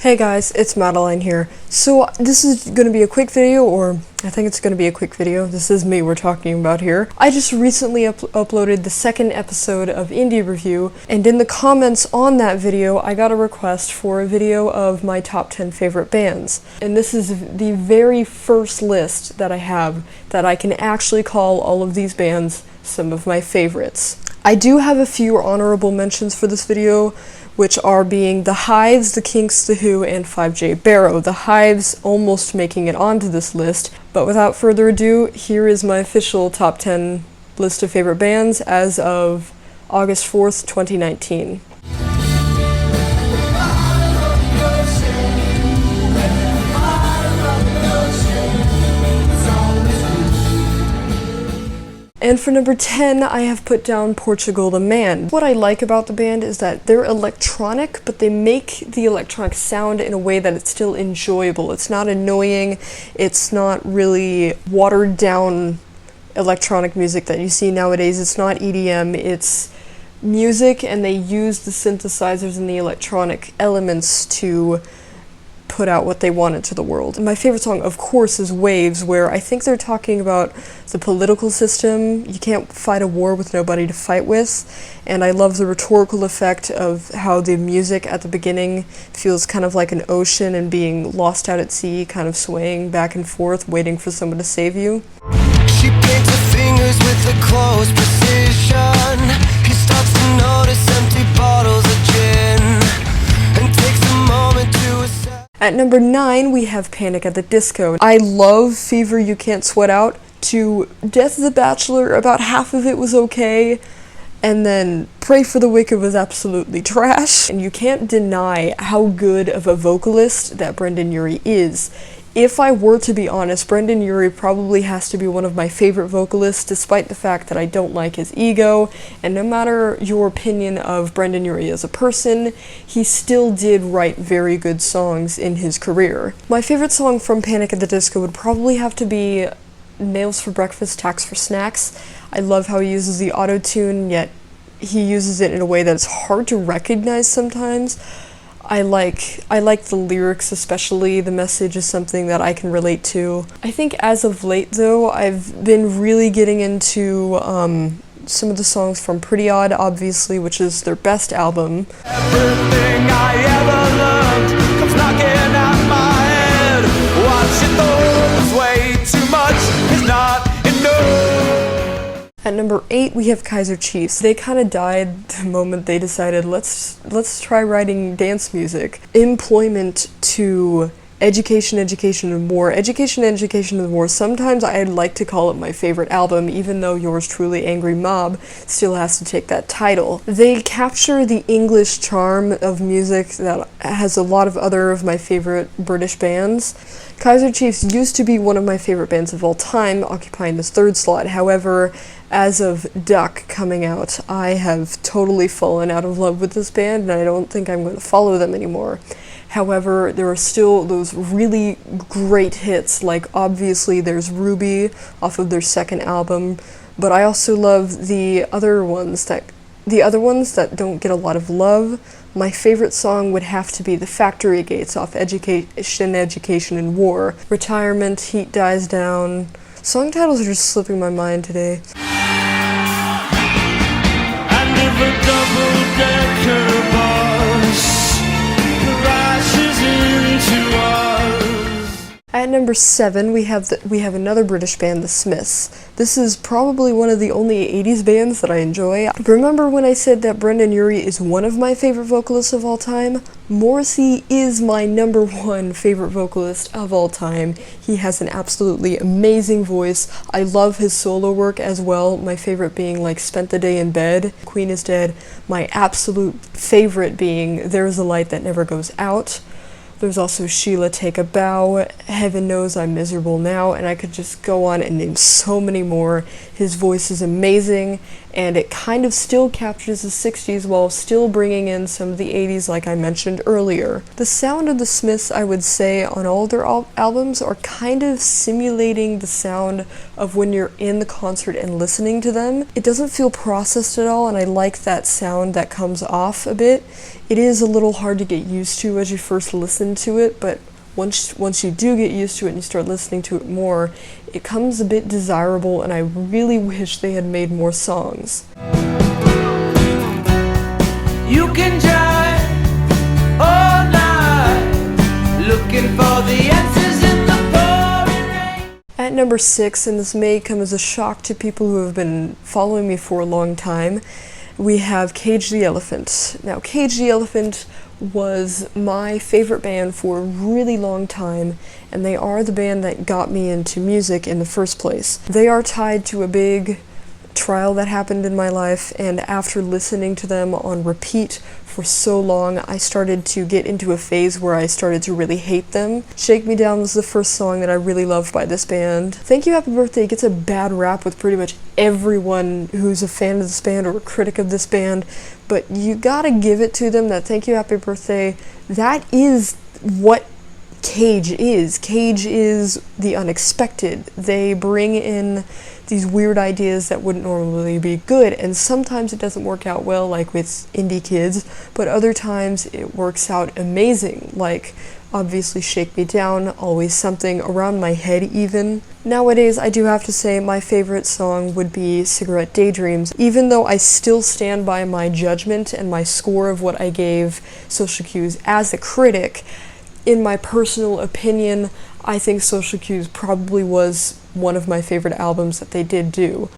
Hey guys, it's Madeline here. So this is going to be a quick video, or I think it's going to be a quick video. This is me we're talking about here. I just recently uploaded the second episode of Indie Review, and in the comments on that video, I got a request for a video of my top 10 favorite bands. And this is the very first list that I have that I can actually call all of these bands some of my favorites. I do have a few honorable mentions for this video, which are being The Hives, The Kinks, The Who, and 5J Barrow. The Hives almost making it onto this list, but without further ado, here is my official top 10 list of favorite bands as of August 4th, 2019. And for number 10, I have put down Portugal the Man. What I like about the band is that they're electronic, but they make the electronic sound in a way that it's still enjoyable. It's not annoying, it's not really watered down electronic music that you see nowadays. It's not EDM, it's music, and they use the synthesizers and the electronic elements to put out what they wanted to the world. My favorite song, of course, is Waves, where I think they're talking about the political system. You can't fight a war with nobody to fight with, and I love the rhetorical effect of how the music at the beginning feels kind of like an ocean and being lost out at sea, kind of swaying back and forth, waiting for someone to save you. She paints her fingers with a close precision. He starts to notice empty bottles of gin and takes a moment to assess. At number 9, we have Panic at the Disco. I love Fever You Can't Sweat Out. To Death of the Bachelor, about half of it was okay, and then Pray for the Wicked was absolutely trash. And you can't deny how good of a vocalist that Brendon Urie is. If I were to be honest, Brendon Urie probably has to be one of my favorite vocalists, despite the fact that I don't like his ego, and no matter your opinion of Brendon Urie as a person, he still did write very good songs in his career. My favorite song from Panic at the Disco would probably have to be Nails for Breakfast, Tacks for Snacks. I love how he uses the auto-tune, yet he uses it in a way that's hard to recognize sometimes. I like the lyrics, especially. The message is something that I can relate to. I think as of late, though, I've been really getting into some of the songs from Pretty Odd, obviously, which is their best album. Everything I ever learned comes knocking at my head. Watching those way too much is not enough. At number 8, we have Kaiser Chiefs. They kind of died the moment they decided, let's try writing dance music. Employment to Education, Education, and More. Education, Education, and More. Sometimes I'd like to call it my favorite album, even though Yours Truly, Angry Mob still has to take that title. They capture the English charm of music that has a lot of other of my favorite British bands. Kaiser Chiefs used to be one of my favorite bands of all time, occupying this third slot. However, as of Duck coming out, I have totally fallen out of love with this band, and I don't think I'm going to follow them anymore. However, there are still those really great hits, like obviously there's Ruby off of their second album, but I also love the other ones that don't get a lot of love. My favorite song would have to be The Factory Gates off Education, Education, and War. Retirement, Heat Dies Down. Song titles are just slipping my mind today. And if a double-decker bus crashes into us. At number 7, we have another British band, The Smiths. This is probably one of the only 80s bands that I enjoy. Remember when I said that Brendon Urie is one of my favorite vocalists of all time? Morrissey is my number 1 favorite vocalist of all time. He has an absolutely amazing voice. I love his solo work as well, my favorite being like Spent the Day in Bed, Queen is Dead, my absolute favorite being There's a Light That Never Goes Out. There's also Sheila, Take a Bow, Heaven Knows I'm Miserable Now, and I could just go on and name so many more. His voice is amazing, and it kind of still captures the 60s while still bringing in some of the 80s like I mentioned earlier. The sound of the Smiths, I would say, on all their albums are kind of simulating the sound of when you're in the concert and listening to them. It doesn't feel processed at all, and I like that sound that comes off a bit. It is a little hard to get used to as you first listen to it, but once you do get used to it and you start listening to it more, it comes a bit desirable, and I really wish they had made more songs. You can drive all night looking for the answers in the pouring rain. At number 6, and this may come as a shock to people who have been following me for a long time, we have Cage the Elephant. Now, Cage the Elephant was my favorite band for a really long time, and they are the band that got me into music in the first place. They are tied to a big trial that happened in my life, and after listening to them on repeat for so long, I started to get into a phase where I started to really hate them. Shake Me Down was the first song that I really loved by this band. Thank You Happy Birthday gets a bad rap with pretty much everyone who's a fan of this band or a critic of this band, but you gotta give it to them that Thank You Happy Birthday, that is what Cage is. Cage is the unexpected. They bring in these weird ideas that wouldn't normally be good, and sometimes it doesn't work out well, like with Indie Kids, but other times it works out amazing, like obviously Shake Me Down, Always Something, Around My Head even. Nowadays, I do have to say my favorite song would be Cigarette Daydreams, even though I still stand by my judgment and my score of what I gave Social Cues as a critic. In my personal opinion, I think Social Cues probably was one of my favorite albums that they did do.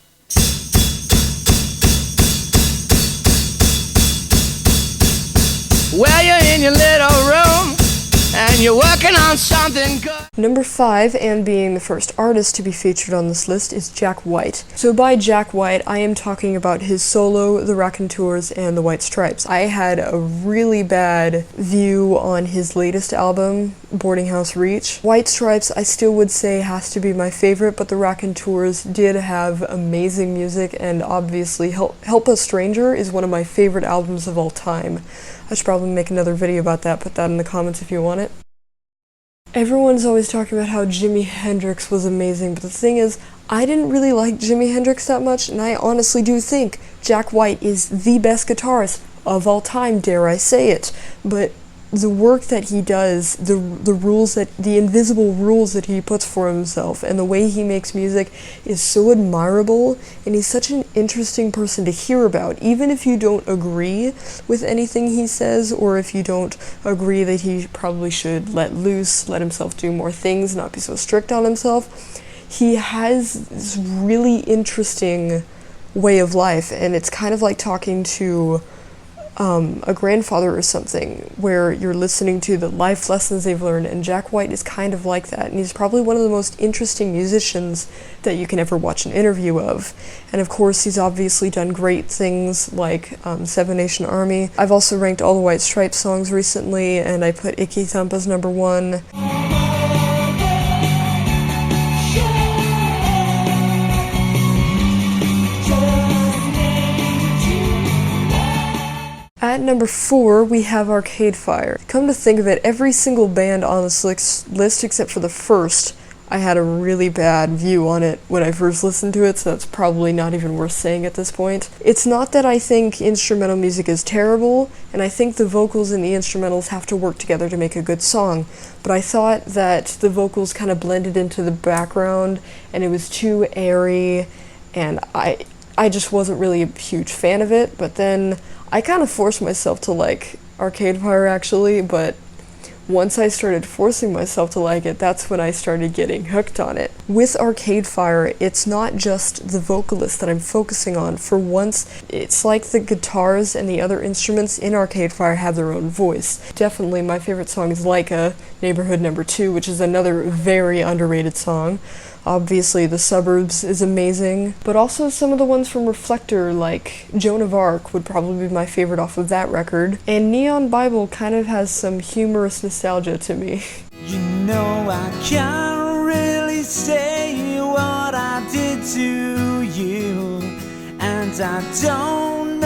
Well, you're in your little room and you're working on something good. Number 5, and being the first artist to be featured on this list, is Jack White. So by Jack White, I am talking about his solo, The Raconteurs, and The White Stripes. I had a really bad view on his latest album, Boarding House Reach. White Stripes, I still would say, has to be my favorite, but The Raconteurs did have amazing music, and obviously Help a Stranger is one of my favorite albums of all time. I should probably make another video about that, put that in the comments if you want it. Everyone's always talking about how Jimi Hendrix was amazing, but the thing is, I didn't really like Jimi Hendrix that much, and I honestly do think Jack White is the best guitarist of all time, dare I say it. But the work that he does, the invisible rules that he puts for himself, and the way he makes music is so admirable, and he's such an interesting person to hear about, even if you don't agree with anything he says, or if you don't agree that he probably should let loose, let himself do more things, not be so strict on himself. He has this really interesting way of life, and it's kind of like talking to a grandfather or something, where you're listening to the life lessons they've learned, and Jack White is kind of like that, and he's probably one of the most interesting musicians that you can ever watch an interview of. And of course, he's obviously done great things like Seven Nation Army. I've also ranked all the White Stripes songs recently, and I put Icky Thump as number 1. At number 4, we have Arcade Fire. Come to think of it, every single band on this list, except for the first, I had a really bad view on it when I first listened to it, so that's probably not even worth saying at this point. It's not that I think instrumental music is terrible, and I think the vocals and the instrumentals have to work together to make a good song, but I thought that the vocals kind of blended into the background, and it was too airy, and I just wasn't really a huge fan of it. But then I kind of forced myself to like Arcade Fire actually, but once I started forcing myself to like it, that's when I started getting hooked on it. With Arcade Fire, it's not just the vocalist that I'm focusing on. For once, it's like the guitars and the other instruments in Arcade Fire have their own voice. Definitely my favorite song is Laika, Neighborhood Number 2, which is another very underrated song. Obviously, The Suburbs is amazing, but also some of the ones from Reflector, like Joan of Arc, would probably be my favorite off of that record. And Neon Bible kind of has some humorous nostalgia to me. You know I can't really say what I did to you, and I don't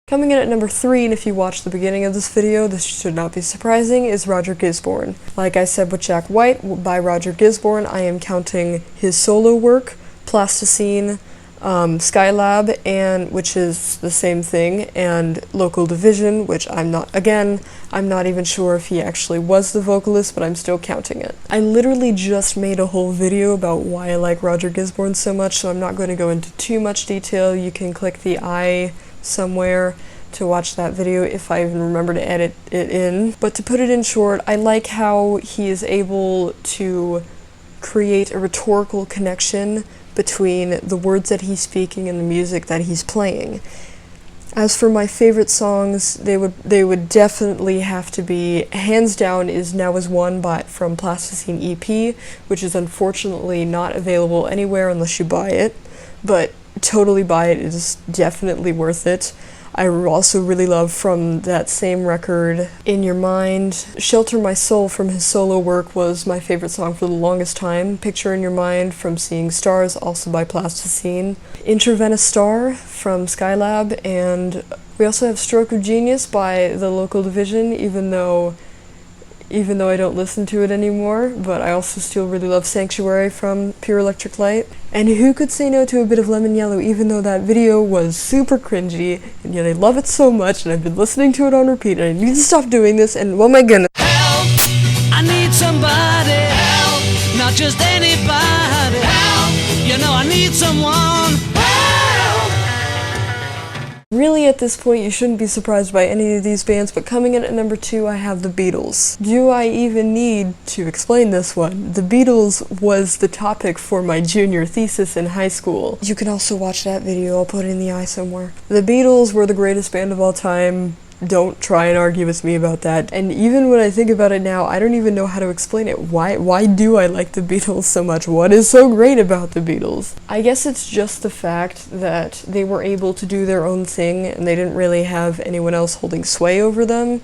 Coming in at number 3, and if you watch the beginning of this video, this should not be surprising, is Roger Gisborne. Like I said with Jack White, by Roger Gisborne, I am counting his solo work, Plasticine, Skylab, and which is the same thing, and Local Division, which I'm not even sure if he actually was the vocalist, but I'm still counting it. I literally just made a whole video about why I like Roger Gisborne so much, so I'm not going to go into too much detail. You can click the I somewhere to watch that video if I even remember to edit it in. But to put it in short, I like how he is able to create a rhetorical connection between the words that he's speaking and the music that he's playing. As for my favorite songs, they would definitely have to be, hands down, is Now Is One from Plasticine EP, which is unfortunately not available anywhere unless you buy it, but totally buy it. It is definitely worth it. I also really love from that same record, In Your Mind. Shelter My Soul from his solo work was my favorite song for the longest time. Picture in Your Mind from Seeing Stars, also by Plasticine. Intravenous Star from Skylab, and we also have Stroke of Genius by the Local Division, even though I don't listen to it anymore, but I also still really love Sanctuary from Pure Electric Light. And who could say no to a bit of Lemon Yellow, even though that video was super cringy, and yet I love it so much, and I've been listening to it on repeat, and I need to stop doing this, and oh my goodness. Help! I need somebody. Help! Not just anybody. Help! You know I need someone. Really, at this point, you shouldn't be surprised by any of these bands, but coming in at number 2, I have the Beatles. Do I even need to explain this one? The Beatles was the topic for my junior thesis in high school. You can also watch that video, I'll put it in the eye somewhere. The Beatles were the greatest band of all time. Don't try and argue with me about that. And even when I think about it now, I don't even know how to explain it. Why do I like the Beatles so much? What is so great about the Beatles? I guess it's just the fact that they were able to do their own thing and they didn't really have anyone else holding sway over them.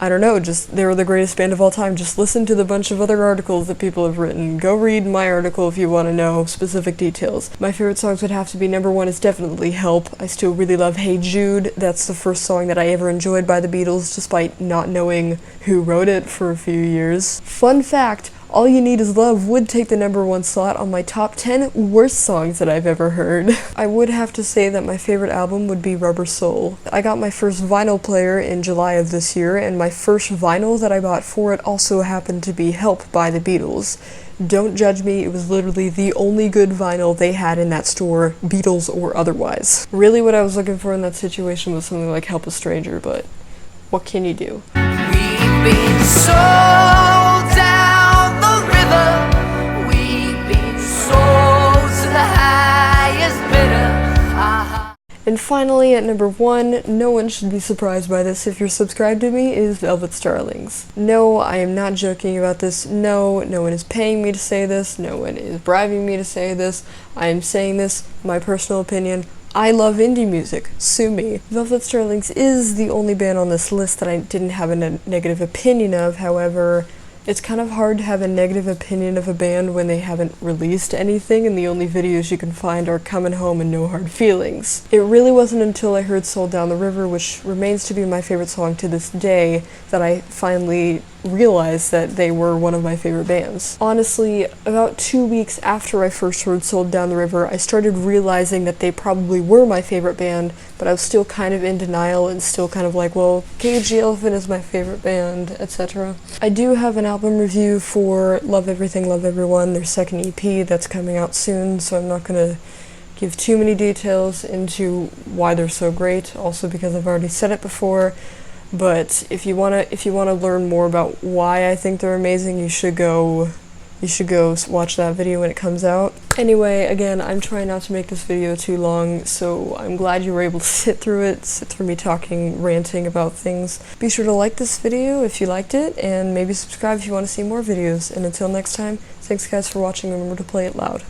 I don't know, just they were the greatest band of all time. Just listen to the bunch of other articles that people have written. Go read my article if you want to know specific details. My favorite songs would have to be, number 1 is definitely Help. I still really love Hey Jude. That's the first song that I ever enjoyed by the Beatles, despite not knowing who wrote it for a few years. Fun fact, All You Need Is Love would take the number 1 slot on my top 10 worst songs that I've ever heard. I would have to say that my favorite album would be Rubber Soul. I got my first vinyl player in July of this year, and my first vinyl that I bought for it also happened to be Help by the Beatles. Don't judge me, it was literally the only good vinyl they had in that store, Beatles or otherwise. Really what I was looking for in that situation was something like Help a Stranger, but what can you do? We've been sold down the river. We've been sold to the highest bidder. And finally, at number 1, no one should be surprised by this if you're subscribed to me, is Velvet Starlings. No, I am not joking about this. No, no one is paying me to say this. No one is bribing me to say this. I am saying this, my personal opinion. I love indie music. Sue me. Velvet Starlings is the only band on this list that I didn't have a negative opinion of. However, it's kind of hard to have a negative opinion of a band when they haven't released anything and the only videos you can find are Coming Home and No Hard Feelings. It really wasn't until I heard Soul Down the River, which remains to be my favorite song to this day, that I finally realized that they were one of my favorite bands. Honestly, about 2 weeks after I first heard Sold Down the River, I started realizing that they probably were my favorite band, but I was still kind of in denial and still kind of like, well, Cage the Elephant is my favorite band, etc. I do have an album review for Love Everything, Love Everyone, their second EP that's coming out soon, so I'm not gonna give too many details into why they're so great, also because I've already said it before. But if you wanna learn more about why I think they're amazing, you should go watch that video when it comes out. Anyway, again, I'm trying not to make this video too long, so I'm glad you were able to sit through me talking, ranting about things. Be sure to like this video if you liked it, and maybe subscribe if you want to see more videos. And until next time, thanks guys for watching, remember to play it loud.